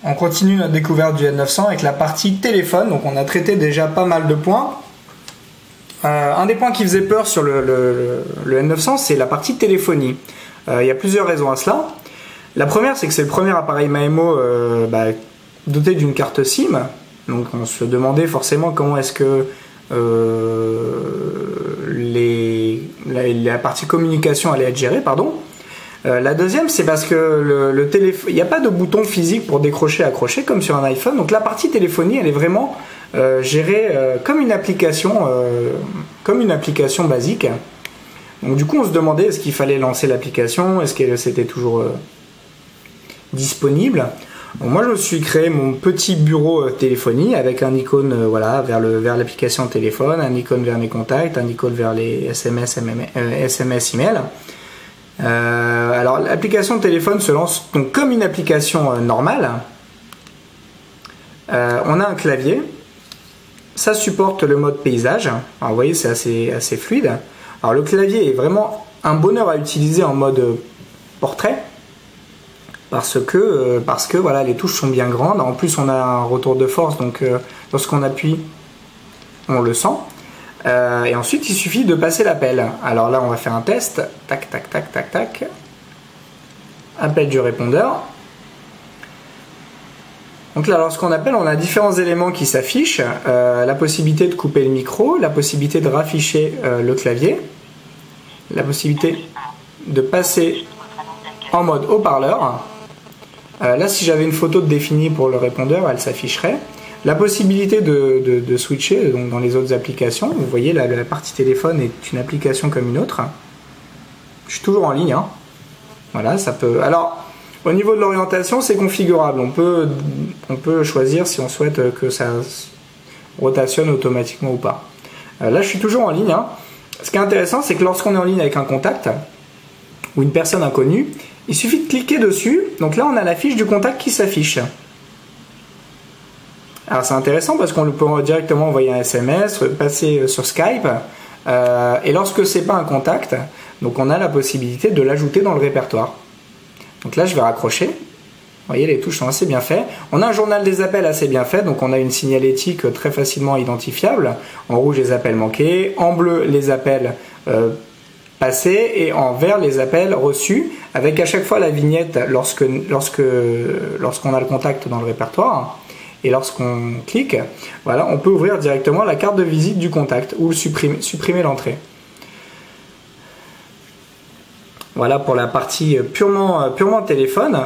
On continue notre découverte du N900 avec la partie téléphone. Donc on a traité déjà pas mal de points. Un des points qui faisait peur sur le N900, c'est la partie téléphonie. Il y a plusieurs raisons à cela. La première, c'est que c'est le premier appareil MAMO doté d'une carte SIM. Donc on se demandait forcément comment est-ce que la partie communication allait être gérée, pardon. La deuxième, c'est parce que le téléphone, il n'y a pas de bouton physique pour décrocher, accrocher comme sur un iPhone. Donc la partie téléphonie, elle est vraiment gérée comme une application basique. Donc du coup, on se demandait est-ce qu'il fallait lancer l'application, est-ce que c'était toujours disponible. Bon, moi, je me suis créé mon petit bureau téléphonie avec un icône vers l'application téléphone, un icône vers mes contacts, un icône vers les SMS, email. Alors l'application téléphone se lance donc comme une application normale. On a un clavier, ça supporte le mode paysage. Alors vous voyez, c'est assez fluide. Alors le clavier est vraiment un bonheur à utiliser en mode portrait parce que voilà, les touches sont bien grandes. En plus on a un retour de force, donc lorsqu'on appuie on le sent. Et ensuite il suffit de passer l'appel. Alors là on va faire un test. Tac tac tac tac tac. Appel du répondeur. Donc là lorsqu'on appelle, on a différents éléments qui s'affichent. La possibilité de couper le micro, la possibilité de rafficher le clavier, la possibilité de passer en mode haut-parleur. Là si j'avais une photo de définie pour le répondeur, elle s'afficherait. La possibilité de switcher donc dans les autres applications. Vous voyez, la partie téléphone est une application comme une autre. Je suis toujours en ligne. Hein. Voilà, ça peut. Alors, au niveau de l'orientation, c'est configurable. On peut choisir si on souhaite que ça rotationne automatiquement ou pas. Là, je suis toujours en ligne. Hein. Ce qui est intéressant, c'est que lorsqu'on est en ligne avec un contact ou une personne inconnue, il suffit de cliquer dessus. Donc là, on a la fiche du contact qui s'affiche. Alors c'est intéressant parce qu'on peut directement envoyer un SMS, passer sur Skype, et lorsque c'est pas un contact, donc on a la possibilité de l'ajouter dans le répertoire. Donc là je vais raccrocher. Vous voyez, les touches sont assez bien faites. On a un journal des appels assez bien fait, donc on a une signalétique très facilement identifiable. En rouge les appels manqués, en bleu les appels passés et en vert les appels reçus, avec à chaque fois la vignette lorsqu'on a le contact dans le répertoire. Et lorsqu'on clique, voilà, on peut ouvrir directement la carte de visite du contact ou supprimer l'entrée. Voilà pour la partie purement téléphone.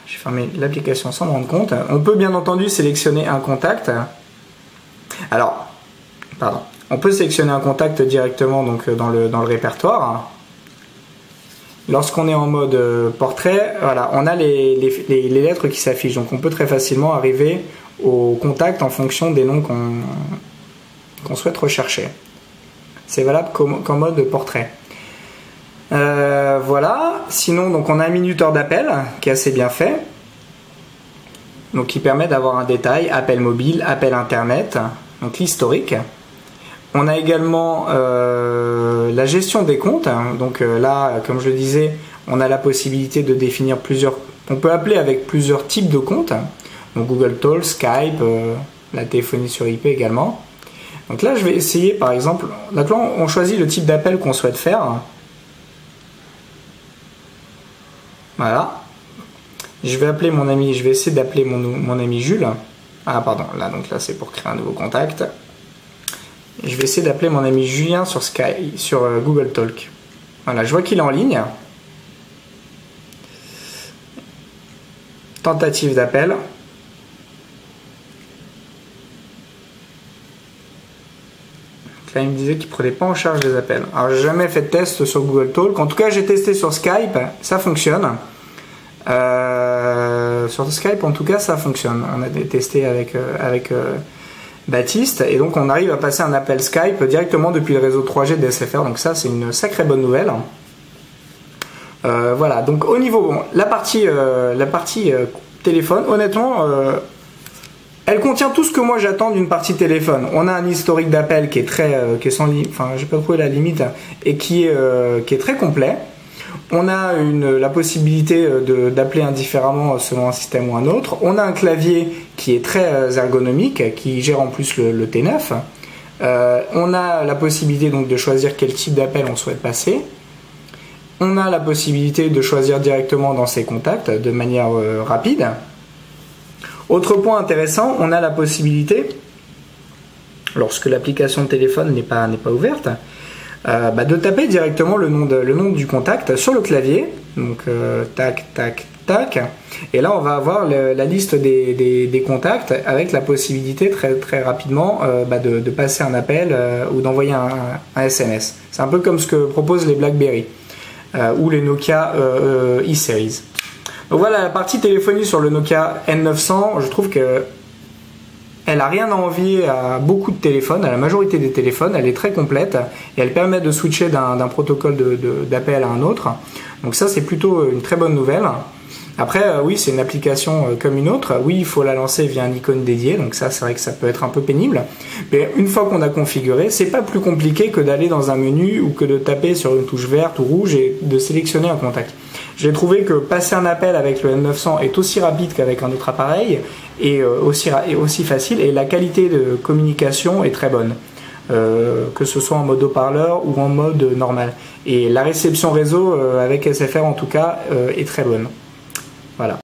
J'ai fermé l'application sans me rendre compte. On peut bien entendu sélectionner un contact. Alors, pardon. On peut sélectionner un contact directement donc, dans le répertoire. Lorsqu'on est en mode portrait, voilà, on a les lettres qui s'affichent. Donc on peut très facilement arriver au contact en fonction des noms qu'on souhaite rechercher. C'est valable qu'en mode portrait. Voilà. Sinon, donc on a un minuteur d'appel qui est assez bien fait. Donc qui permet d'avoir un détail, appel mobile, appel internet, donc l'historique. On a également la gestion des comptes. Donc là, comme je le disais, on a la possibilité de définir plusieurs. On peut appeler avec plusieurs types de comptes. Donc Google Talk, Skype, la téléphonie sur IP également. Donc là, je vais essayer, par exemple. Donc là, on choisit le type d'appel qu'on souhaite faire. Voilà. Je vais appeler mon ami. Je vais essayer d'appeler mon ami Jules. Ah pardon. Là, donc là, c'est pour créer un nouveau contact. Je vais essayer d'appeler mon ami Julien sur Google Talk. Voilà, je vois qu'il est en ligne. Tentative d'appel. Là, il me disait qu'il ne prenait pas en charge les appels. Alors, j'ai jamais fait de test sur Google Talk. En tout cas, j'ai testé sur Skype. Ça fonctionne. Sur Skype, en tout cas, ça fonctionne. On a testé avec Baptiste, et donc on arrive à passer un appel Skype directement depuis le réseau 3G de SFR, donc ça c'est une sacrée bonne nouvelle. Voilà, donc au niveau, bon, la partie téléphone, honnêtement, elle contient tout ce que moi j'attends d'une partie téléphone. On a un historique d'appel qui est sans limite, enfin j'ai pas trouvé la limite, et qui est très complet. On a la possibilité d'appeler indifféremment selon un système ou un autre. On a un clavier qui est très ergonomique, qui gère en plus le T9. On a la possibilité donc de choisir quel type d'appel on souhaite passer. On a la possibilité de choisir directement dans ses contacts de manière rapide. Autre point intéressant, on a la possibilité, lorsque l'application de téléphone n'est pas ouverte, de taper directement le nom du contact sur le clavier. Donc tac, tac, tac. Et là, on va avoir la liste des contacts avec la possibilité très, très rapidement de passer un appel ou d'envoyer un SMS. C'est un peu comme ce que proposent les BlackBerry ou les Nokia e-Series. Donc voilà la partie téléphonie sur le Nokia N900. Je trouve que elle n'a rien à envier à beaucoup de téléphones, à la majorité des téléphones. Elle est très complète et elle permet de switcher d'un protocole d'appel à un autre. Donc ça, c'est plutôt une très bonne nouvelle. Après, oui, c'est une application comme une autre. Oui, il faut la lancer via une icône dédiée. Donc ça, c'est vrai que ça peut être un peu pénible. Mais une fois qu'on a configuré, c'est pas plus compliqué que d'aller dans un menu ou que de taper sur une touche verte ou rouge et de sélectionner un contact. J'ai trouvé que passer un appel avec le N900 est aussi rapide qu'avec un autre appareil et aussi facile. Et la qualité de communication est très bonne. Que ce soit en mode haut-parleur ou en mode normal. Et la réception réseau avec SFR en tout cas est très bonne. Voilà.